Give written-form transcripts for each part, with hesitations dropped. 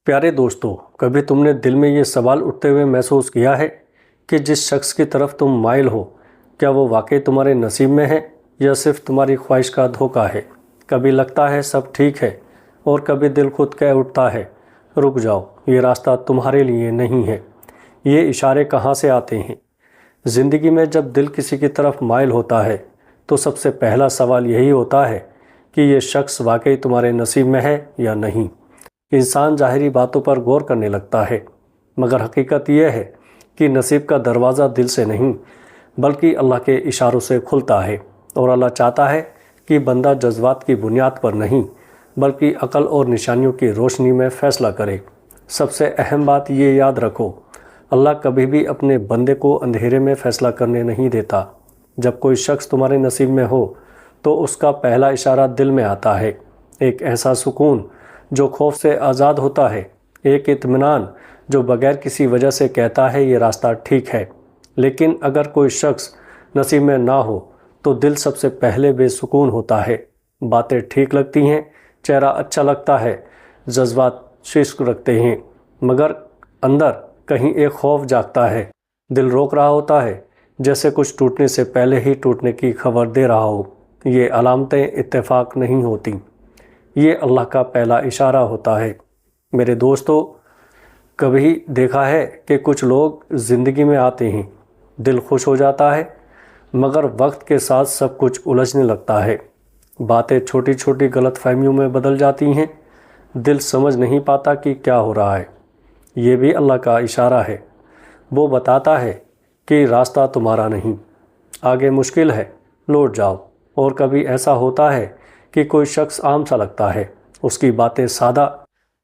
پیارے دوستو، کبھی تم نے دل میں یہ سوال اٹھتے ہوئے محسوس کیا ہے کہ جس شخص کی طرف تم مائل ہو، کیا وہ واقعی تمہارے نصیب میں ہے یا صرف تمہاری خواہش کا دھوکہ ہے؟ کبھی لگتا ہے سب ٹھیک ہے اور کبھی دل خود کہہ اٹھتا ہے رک جاؤ، یہ راستہ تمہارے لیے نہیں ہے۔ یہ اشارے کہاں سے آتے ہیں؟ زندگی میں جب دل کسی کی طرف مائل ہوتا ہے تو سب سے پہلا سوال یہی ہوتا ہے کہ یہ شخص واقعی تمہارے نصیب میں ہے یا نہیں۔ انسان ظاہری باتوں پر غور کرنے لگتا ہے، مگر حقیقت یہ ہے کہ نصیب کا دروازہ دل سے نہیں بلکہ اللہ کے اشاروں سے کھلتا ہے، اور اللہ چاہتا ہے کہ بندہ جذبات کی بنیاد پر نہیں بلکہ عقل اور نشانیوں کی روشنی میں فیصلہ کرے۔ سب سے اہم بات یہ یاد رکھو، اللہ کبھی بھی اپنے بندے کو اندھیرے میں فیصلہ کرنے نہیں دیتا۔ جب کوئی شخص تمہارے نصیب میں ہو تو اس کا پہلا اشارہ دل میں آتا ہے، ایک ایسا سکون جو خوف سے آزاد ہوتا ہے، ایک اطمینان جو بغیر کسی وجہ سے کہتا ہے یہ راستہ ٹھیک ہے۔ لیکن اگر کوئی شخص نصیب میں نہ ہو تو دل سب سے پہلے بے سکون ہوتا ہے۔ باتیں ٹھیک لگتی ہیں، چہرہ اچھا لگتا ہے، جذبات ششک رکھتے ہیں، مگر اندر کہیں ایک خوف جاگتا ہے۔ دل روک رہا ہوتا ہے، جیسے کچھ ٹوٹنے سے پہلے ہی ٹوٹنے کی خبر دے رہا ہو۔ یہ علامتیں اتفاق نہیں ہوتی، یہ اللہ کا پہلا اشارہ ہوتا ہے۔ میرے دوستو، کبھی دیکھا ہے کہ کچھ لوگ زندگی میں آتے ہیں، دل خوش ہو جاتا ہے، مگر وقت کے ساتھ سب کچھ الجھنے لگتا ہے۔ باتیں چھوٹی چھوٹی غلط فہمیوں میں بدل جاتی ہیں، دل سمجھ نہیں پاتا کہ کیا ہو رہا ہے۔ یہ بھی اللہ کا اشارہ ہے، وہ بتاتا ہے کہ راستہ تمہارا نہیں، آگے مشکل ہے، لوٹ جاؤ۔ اور کبھی ایسا ہوتا ہے کہ کوئی شخص عام سا لگتا ہے، اس کی باتیں سادہ،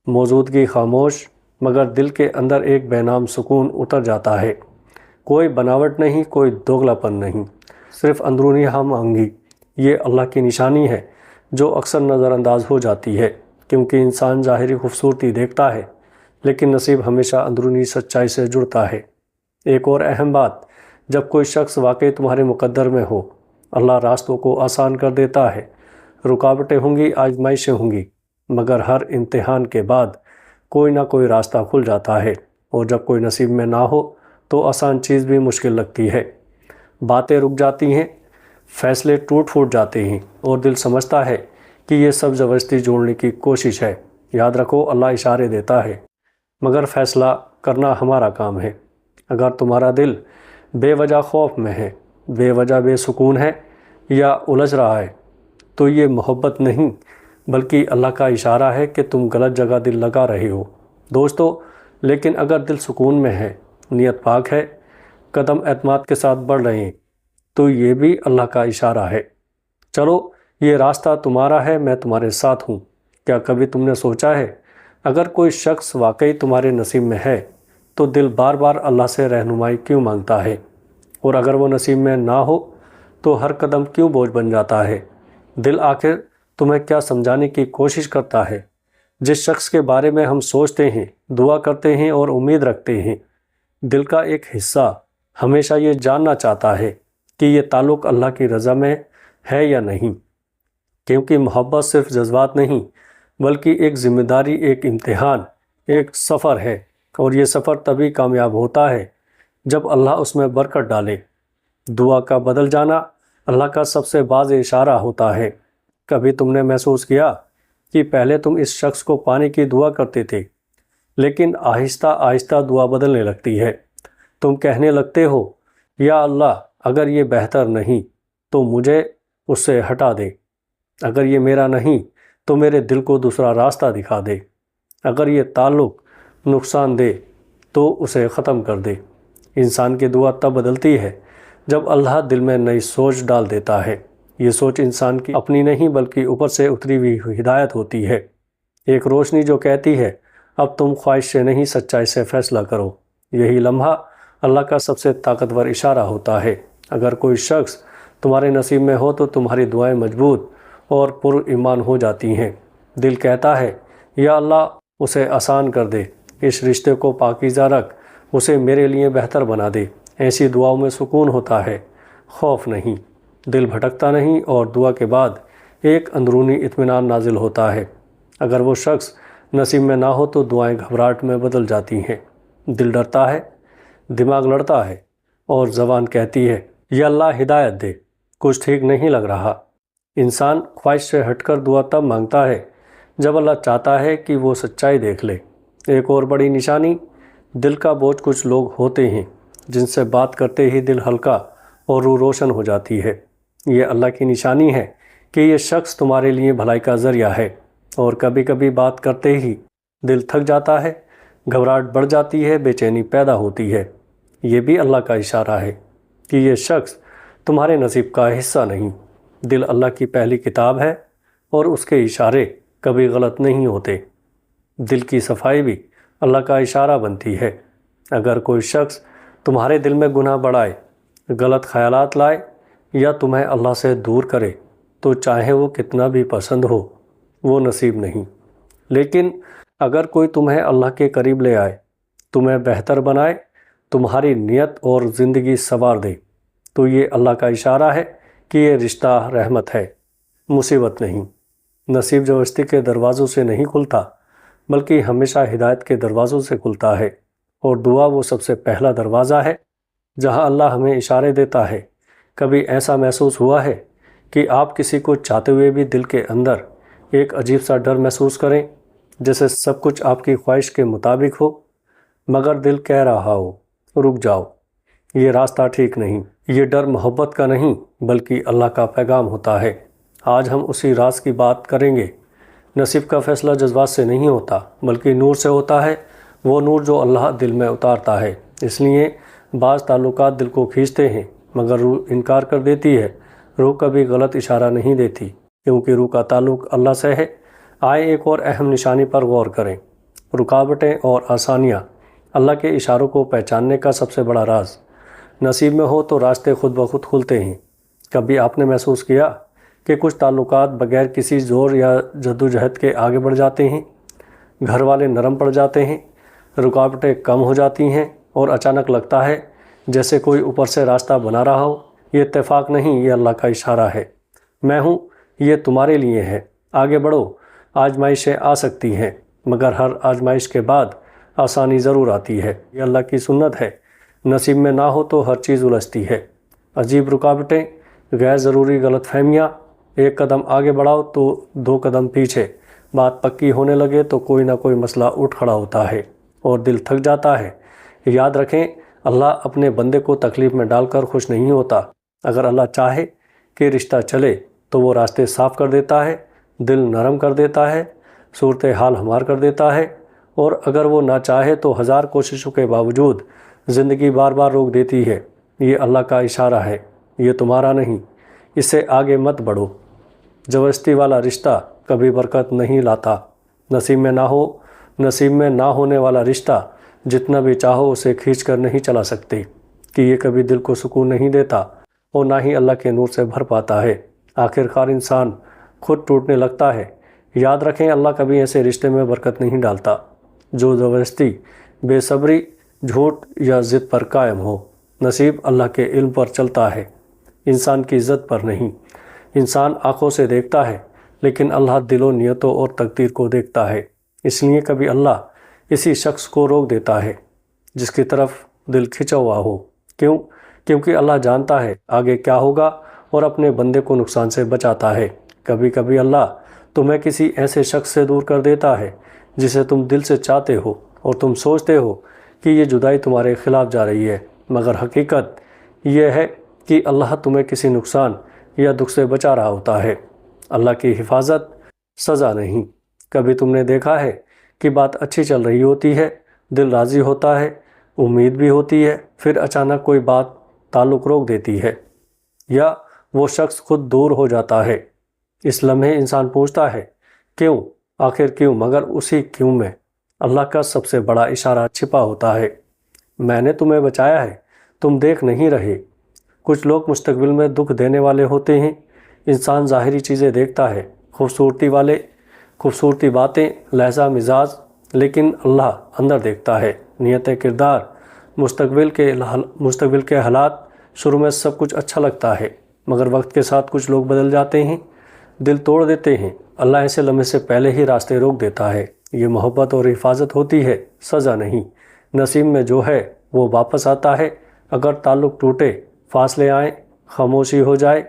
موجودگی خاموش، مگر دل کے اندر ایک بے نام سکون اتر جاتا ہے۔ کوئی بناوٹ نہیں، کوئی دوگلاپن نہیں، صرف اندرونی ہم آہنگی۔ یہ اللہ کی نشانی ہے جو اکثر نظر انداز ہو جاتی ہے، کیونکہ انسان ظاہری خوبصورتی دیکھتا ہے لیکن نصیب ہمیشہ اندرونی سچائی سے جڑتا ہے۔ ایک اور اہم بات، جب کوئی شخص واقعی تمہارے مقدر میں ہو، اللہ راستوں کو آسان کر دیتا ہے۔ رکاوٹیں ہوں گی، آزمائشیں ہوں گی، مگر ہر امتحان کے بعد کوئی نہ کوئی راستہ کھل جاتا ہے۔ اور جب کوئی نصیب میں نہ ہو تو آسان چیز بھی مشکل لگتی ہے، باتیں رک جاتی ہیں، فیصلے ٹوٹ پھوٹ جاتے ہیں، اور دل سمجھتا ہے کہ یہ سب زبردستی جوڑنے کی کوشش ہے۔ یاد رکھو، اللہ اشارے دیتا ہے، مگر فیصلہ کرنا ہمارا کام ہے۔ اگر تمہارا دل بے وجہ خوف میں ہے، بے وجہ بے سکون ہے یا الجھ رہا ہے، تو یہ محبت نہیں بلکہ اللہ کا اشارہ ہے کہ تم غلط جگہ دل لگا رہے ہو۔ دوستو، لیکن اگر دل سکون میں ہے، نیت پاک ہے، قدم اعتماد کے ساتھ بڑھ رہے ہیں، تو یہ بھی اللہ کا اشارہ ہے۔ چلو، یہ راستہ تمہارا ہے، میں تمہارے ساتھ ہوں۔ کیا کبھی تم نے سوچا ہے، اگر کوئی شخص واقعی تمہارے نصیب میں ہے تو دل بار بار اللہ سے رہنمائی کیوں مانگتا ہے؟ اور اگر وہ نصیب میں نہ ہو تو ہر قدم کیوں بوجھ بن جاتا ہے؟ دل آخر تمہیں کیا سمجھانے کی کوشش کرتا ہے؟ جس شخص کے بارے میں ہم سوچتے ہیں، دعا کرتے ہیں اور امید رکھتے ہیں، دل کا ایک حصہ ہمیشہ یہ جاننا چاہتا ہے کہ یہ تعلق اللہ کی رضا میں ہے یا نہیں، کیونکہ محبت صرف جذبات نہیں بلکہ ایک ذمہ داری، ایک امتحان، ایک سفر ہے، اور یہ سفر تبھی کامیاب ہوتا ہے جب اللہ اس میں برکت ڈالے۔ دعا کا بدل جانا اللہ کا سب سے واضح اشارہ ہوتا ہے۔ کبھی تم نے محسوس کیا کہ پہلے تم اس شخص کو پانے کی دعا کرتے تھے، لیکن آہستہ آہستہ دعا بدلنے لگتی ہے۔ تم کہنے لگتے ہو، یا اللہ، اگر یہ بہتر نہیں تو مجھے اس سے ہٹا دے، اگر یہ میرا نہیں تو میرے دل کو دوسرا راستہ دکھا دے، اگر یہ تعلق نقصان دے تو اسے ختم کر دے۔ انسان کی دعا تب بدلتی ہے جب اللہ دل میں نئی سوچ ڈال دیتا ہے۔ یہ سوچ انسان کی اپنی نہیں بلکہ اوپر سے اتری ہوئی ہدایت ہوتی ہے، ایک روشنی جو کہتی ہے اب تم خواہش سے نہیں سچائی سے فیصلہ کرو۔ یہی لمحہ اللہ کا سب سے طاقتور اشارہ ہوتا ہے۔ اگر کوئی شخص تمہارے نصیب میں ہو تو تمہاری دعائیں مضبوط اور پر ایمان ہو جاتی ہیں۔ دل کہتا ہے، یا اللہ، اسے آسان کر دے، اس رشتے کو پاکیزہ رکھ، اسے میرے لیے بہتر بنا دے۔ ایسی دعاؤں میں سکون ہوتا ہے، خوف نہیں، دل بھٹکتا نہیں، اور دعا کے بعد ایک اندرونی اطمینان نازل ہوتا ہے۔ اگر وہ شخص نصیب میں نہ ہو تو دعائیں گھبراہٹ میں بدل جاتی ہیں، دل ڈرتا ہے، دماغ لڑتا ہے اور زبان کہتی ہے یا اللہ ہدایت دے، کچھ ٹھیک نہیں لگ رہا۔ انسان خواہش سے ہٹ کر دعا تب مانگتا ہے جب اللہ چاہتا ہے کہ وہ سچائی دیکھ لے۔ ایک اور بڑی نشانی دل کا بوجھ۔ کچھ لوگ ہوتے ہیں جن سے بات کرتے ہی دل ہلکا اور روح روشن ہو جاتی ہے۔ یہ اللہ کی نشانی ہے کہ یہ شخص تمہارے لیے بھلائی کا ذریعہ ہے، اور کبھی کبھی بات کرتے ہی دل تھک جاتا ہے، گھبراہٹ بڑھ جاتی ہے، بے چینی پیدا ہوتی ہے۔ یہ بھی اللہ کا اشارہ ہے کہ یہ شخص تمہارے نصیب کا حصہ نہیں۔ دل اللہ کی پہلی کتاب ہے اور اس کے اشارے کبھی غلط نہیں ہوتے۔ دل کی صفائی بھی اللہ کا اشارہ بنتی ہے۔ اگر کوئی شخص تمہارے دل میں گناہ بڑھائے، غلط خیالات لائے یا تمہیں اللہ سے دور کرے تو چاہے وہ کتنا بھی پسند ہو، وہ نصیب نہیں۔ لیکن اگر کوئی تمہیں اللہ کے قریب لے آئے، تمہیں بہتر بنائے، تمہاری نیت اور زندگی سنوار دے، تو یہ اللہ کا اشارہ ہے کہ یہ رشتہ رحمت ہے، مصیبت نہیں۔ نصیب زبردستی کے دروازوں سے نہیں کھلتا، بلکہ ہمیشہ ہدایت کے دروازوں سے کھلتا ہے، اور دعا وہ سب سے پہلا دروازہ ہے جہاں اللہ ہمیں اشارے دیتا ہے۔ کبھی ایسا محسوس ہوا ہے کہ آپ کسی کو چاہتے ہوئے بھی دل کے اندر ایک عجیب سا ڈر محسوس کریں، جیسے سب کچھ آپ کی خواہش کے مطابق ہو، مگر دل کہہ رہا ہو رک جاؤ، یہ راستہ ٹھیک نہیں۔ یہ ڈر محبت کا نہیں بلکہ اللہ کا پیغام ہوتا ہے۔ آج ہم اسی راز کی بات کریں گے۔ نصیب کا فیصلہ جذبات سے نہیں ہوتا بلکہ نور سے ہوتا ہے، وہ نور جو اللہ دل میں اتارتا ہے۔ اس لیے بعض تعلقات دل کو کھینچتے ہیں مگر روح انکار کر دیتی ہے۔ روح کبھی غلط اشارہ نہیں دیتی کیونکہ روح کا تعلق اللہ سے ہے۔ آئے ایک اور اہم نشانی پر غور کریں۔ رکاوٹیں اور آسانیاں اللہ کے اشاروں کو پہچاننے کا سب سے بڑا راز۔ نصیب میں ہو تو راستے خود بخود کھلتے ہیں۔ کبھی آپ نے محسوس کیا کہ کچھ تعلقات بغیر کسی زور یا جدوجہد کے آگے بڑھ جاتے ہیں؟ گھر والے نرم پڑ جاتے ہیں، رکاوٹیں کم ہو جاتی ہیں اور اچانک لگتا ہے جیسے کوئی اوپر سے راستہ بنا رہا ہو۔ یہ اتفاق نہیں، یہ اللہ کا اشارہ ہے۔ میں ہوں، یہ تمہارے لیے ہے، آگے بڑھو۔ آزمائشیں آ سکتی ہیں مگر ہر آزمائش کے بعد آسانی ضرور آتی ہے۔ یہ اللہ کی سنت ہے۔ نصیب میں نہ ہو تو ہر چیز الجھتی ہے۔ عجیب رکاوٹیں، غیر ضروری غلط فہمیاں، ایک قدم آگے بڑھاؤ تو دو قدم پیچھے۔ بات پکی ہونے لگے تو کوئی نہ کوئی مسئلہ اٹھ کھڑا ہوتا ہے اور دل تھک جاتا ہے۔ یاد رکھیں، اللہ اپنے بندے کو تکلیف میں ڈال کر خوش نہیں ہوتا۔ اگر اللہ چاہے کہ رشتہ چلے تو وہ راستے صاف کر دیتا ہے، دل نرم کر دیتا ہے، صورتحال ہموار کر دیتا ہے، اور اگر وہ نہ چاہے تو ہزار کوششوں کے باوجود زندگی بار بار روک دیتی ہے۔ یہ اللہ کا اشارہ ہے، یہ تمہارا نہیں، اس سے آگے مت بڑھو۔ زبردستی والا رشتہ کبھی برکت نہیں لاتا۔ نصیب میں نہ ہونے والا رشتہ جتنا بھی چاہو اسے کھینچ کر نہیں چلا سکتے، کہ یہ کبھی دل کو سکون نہیں دیتا اور نہ ہی اللہ کے نور سے بھر پاتا ہے۔ آخر کار انسان خود ٹوٹنے لگتا ہے۔ یاد رکھیں، اللہ کبھی ایسے رشتے میں برکت نہیں ڈالتا جو زبردستی، بے صبری، جھوٹ یا ضد پر قائم ہو۔ نصیب اللہ کے علم پر چلتا ہے، انسان کی ضد پر نہیں۔ انسان آنکھوں سے دیکھتا ہے لیکن اللہ دلوں، نیتوں اور تقدیر کو دیکھتا ہے۔ اس لیے کبھی اللہ اسی شخص کو روک دیتا ہے جس کی طرف دل کھنچا ہوا ہو۔ کیوں؟ کیونکہ اللہ جانتا ہے آگے کیا ہوگا اور اپنے بندے کو نقصان سے بچاتا ہے۔ کبھی کبھی اللہ تمہیں کسی ایسے شخص سے دور کر دیتا ہے جسے تم دل سے چاہتے ہو اور تم سوچتے ہو کہ یہ جدائی تمہارے خلاف جا رہی ہے، مگر حقیقت یہ ہے کہ اللہ تمہیں کسی نقصان یا دکھ سے بچا رہا ہوتا ہے۔ اللہ کی حفاظت سزا نہیں۔ کبھی تم نے دیکھا ہے کہ بات اچھی چل رہی ہوتی ہے، دل راضی ہوتا ہے، امید بھی ہوتی ہے، پھر اچانک کوئی بات تعلق روک دیتی ہے یا وہ شخص خود دور ہو جاتا ہے۔ اس لمحے انسان پوچھتا ہے کیوں؟ آخر کیوں؟ مگر اسی کیوں میں اللہ کا سب سے بڑا اشارہ چھپا ہوتا ہے۔ میں نے تمہیں بچایا ہے، تم دیکھ نہیں رہے۔ کچھ لوگ مستقبل میں دکھ دینے والے ہوتے ہیں۔ انسان ظاہری چیزیں دیکھتا ہے، خوبصورتی باتیں، لہجہ مزاج، لیکن اللہ اندر دیکھتا ہے، نیت کردار، مستقبل کے حالات۔ شروع میں سب کچھ اچھا لگتا ہے مگر وقت کے ساتھ کچھ لوگ بدل جاتے ہیں، دل توڑ دیتے ہیں۔ اللہ ایسے لمحے سے پہلے ہی راستے روک دیتا ہے یہ محبت اور حفاظت ہوتی ہے، سزا نہیں۔ نصیب میں جو ہے وہ واپس آتا ہے۔ اگر تعلق ٹوٹے، فاصلے آئیں، خاموشی ہو جائے،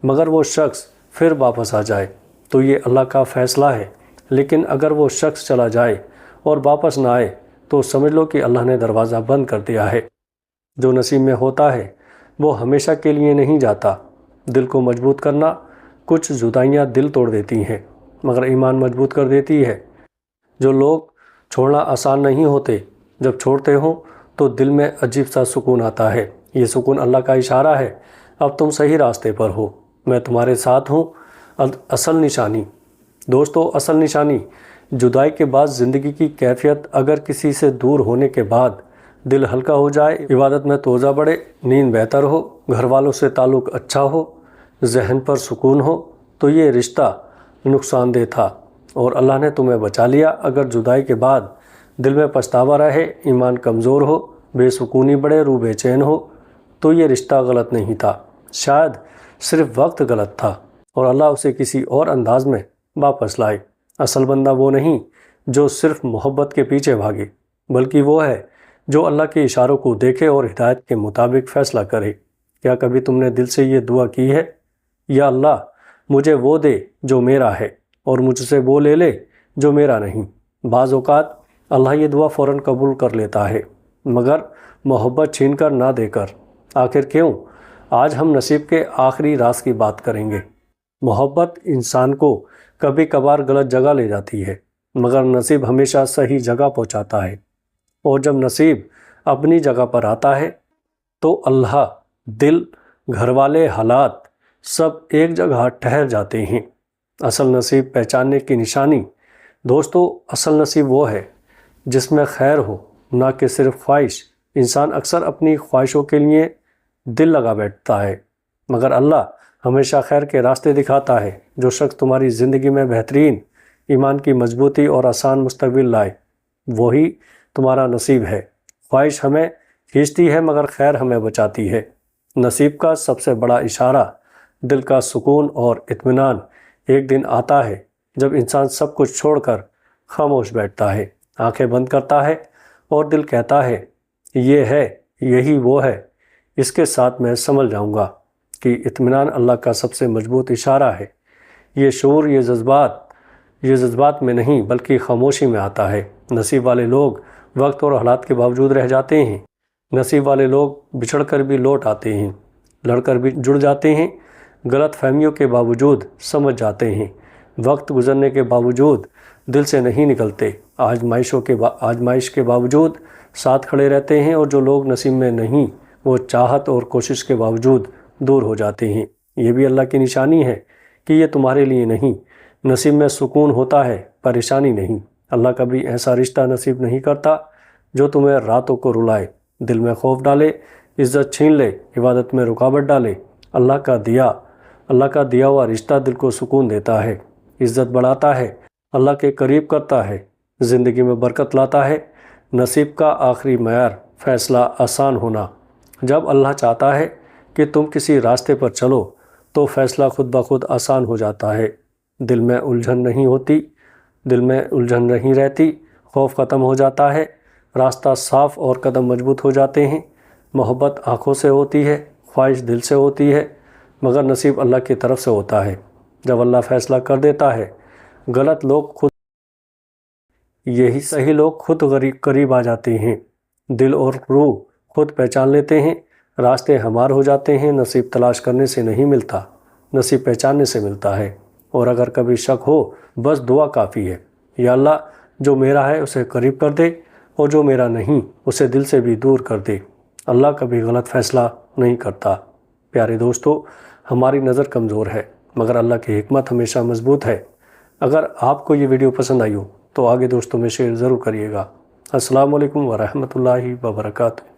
مگر وہ شخص پھر واپس آ جائے تو یہ اللہ کا فیصلہ ہے۔ لیکن اگر وہ شخص چلا جائے اور واپس نہ آئے تو سمجھ لو کہ اللہ نے دروازہ بند کر دیا ہے۔ جو نصیب میں ہوتا ہے وہ ہمیشہ کے لیے نہیں جاتا۔ دل کو مضبوط کرنا، کچھ جدائیاں دل توڑ دیتی ہیں مگر ایمان مضبوط کر دیتی ہے۔ جو لوگ چھوڑنا آسان نہیں ہوتے، جب چھوڑتے ہوں تو دل میں عجیب سا سکون آتا ہے۔ یہ سکون اللہ کا اشارہ ہے، اب تم صحیح راستے پر ہو، میں تمہارے ساتھ ہوں۔ اصل نشانی دوستو، اصل نشانی جدائی کے بعد زندگی کی کیفیت، اگر کسی سے دور ہونے کے بعد دل ہلکا ہو جائے، عبادت میں توجہ بڑھے، نیند بہتر ہو، گھر والوں سے تعلق اچھا ہو، ذہن پر سکون ہو، تو یہ رشتہ نقصان دہ تھا اور اللہ نے تمہیں بچا لیا۔ اگر جدائی کے بعد دل میں پچھتاوا رہے، ایمان کمزور ہو، بے سکونی بڑھے، روح بے چین ہو، تو یہ رشتہ غلط نہیں تھا، شاید صرف وقت غلط تھا اور اللہ اسے کسی اور انداز میں واپس لائے۔ اصل بندہ وہ نہیں جو صرف محبت کے پیچھے بھاگے، بلکہ وہ ہے جو اللہ کے اشاروں کو دیکھے اور ہدایت کے مطابق فیصلہ کرے۔ کیا کبھی تم نے دل سے یہ دعا کی ہے، یا اللہ مجھے وہ دے جو میرا ہے اور مجھ سے وہ لے لے جو میرا نہیں؟ بعض اوقات اللہ یہ دعا فوراً قبول کر لیتا ہے، مگر محبت چھین کر نہ دے کر۔ آخر کیوں؟ آج ہم نصیب کے آخری راز کی بات کریں گے۔ محبت انسان کو کبھی کبھار غلط جگہ لے جاتی ہے، مگر نصیب ہمیشہ صحیح جگہ پہنچاتا ہے۔ اور جب نصیب اپنی جگہ پر آتا ہے تو اللہ، دل، گھر والے، حالات سب ایک جگہ ٹھہر جاتے ہیں۔ اصل نصیب پہچاننے کی نشانی دوستو، اصل نصیب وہ ہے جس میں خیر ہو، نہ کہ صرف خواہش۔ انسان اکثر اپنی خواہشوں کے لیے دل لگا بیٹھتا ہے، مگر اللہ ہمیشہ خیر کے راستے دکھاتا ہے۔ جو شخص تمہاری زندگی میں بہترین، ایمان کی مضبوطی اور آسان مستقبل لائے، وہی تمہارا نصیب ہے۔ خواہش ہمیں کھینچتی ہے مگر خیر ہمیں بچاتی ہے۔ نصیب کا سب سے بڑا اشارہ دل کا سکون اور اطمینان ایک دن آتا ہے جب انسان سب کچھ چھوڑ کر خاموش بیٹھتا ہے، آنکھیں بند کرتا ہے اور دل کہتا ہے یہ ہے، یہی وہ ہے، اس کے ساتھ میں سنبھل جاؤں گا۔ کہ اطمینان اللہ کا سب سے مضبوط اشارہ ہے۔ یہ شعور، یہ جذبات میں نہیں بلکہ خاموشی میں آتا ہے۔ نصیب والے لوگ وقت اور حالات کے باوجود رہ جاتے ہیں۔ نصیب والے لوگ بچھڑ کر بھی لوٹ آتے ہیں، لڑ کر بھی جڑ جاتے ہیں، غلط فہمیوں کے باوجود سمجھ جاتے ہیں، وقت گزرنے کے باوجود دل سے نہیں نکلتے، آزمائش کے باوجود ساتھ کھڑے رہتے ہیں۔ اور جو لوگ نصیب میں نہیں، وہ چاہت اور کوشش کے باوجود دور ہو جاتے ہیں۔ یہ بھی اللہ کی نشانی ہے کہ یہ تمہارے لیے نہیں۔ نصیب میں سکون ہوتا ہے، پریشانی نہیں۔ اللہ کبھی ایسا رشتہ نصیب نہیں کرتا جو تمہیں راتوں کو رلائے، دل میں خوف ڈالے، عزت چھین لے، عبادت میں رکاوٹ ڈالے۔ اللہ کا دیا ہوا رشتہ دل کو سکون دیتا ہے، عزت بڑھاتا ہے، اللہ کے قریب کرتا ہے، زندگی میں برکت لاتا ہے۔ نصیب کا آخری معیار فیصلہ آسان ہونا۔ جب اللہ چاہتا ہے کہ تم کسی راستے پر چلو تو فیصلہ خود بخود آسان ہو جاتا ہے۔ دل میں الجھن نہیں رہتی، خوف ختم ہو جاتا ہے، راستہ صاف اور قدم مضبوط ہو جاتے ہیں۔ محبت آنکھوں سے ہوتی ہے، خواہش دل سے ہوتی ہے، مگر نصیب اللہ کی طرف سے ہوتا ہے۔ جب اللہ فیصلہ کر دیتا ہے، صحیح لوگ خود قریب آ جاتے ہیں، دل اور روح خود پہچان لیتے ہیں، راستے ہموار ہو جاتے ہیں۔ نصیب تلاش کرنے سے نہیں ملتا، نصیب پہچاننے سے ملتا ہے۔ اور اگر کبھی شک ہو، بس دعا کافی ہے، یا اللہ جو میرا ہے اسے قریب کر دے اور جو میرا نہیں اسے دل سے بھی دور کر دے۔ اللہ کبھی غلط فیصلہ نہیں کرتا۔ پیارے دوستو، ہماری نظر کمزور ہے مگر اللہ کی حکمت ہمیشہ مضبوط ہے۔ اگر آپ کو یہ ویڈیو پسند آئی ہو تو آگے دوستوں میں شیئر ضرور کریے گا۔ السلام علیکم ورحمۃ اللہ وبرکاتہ۔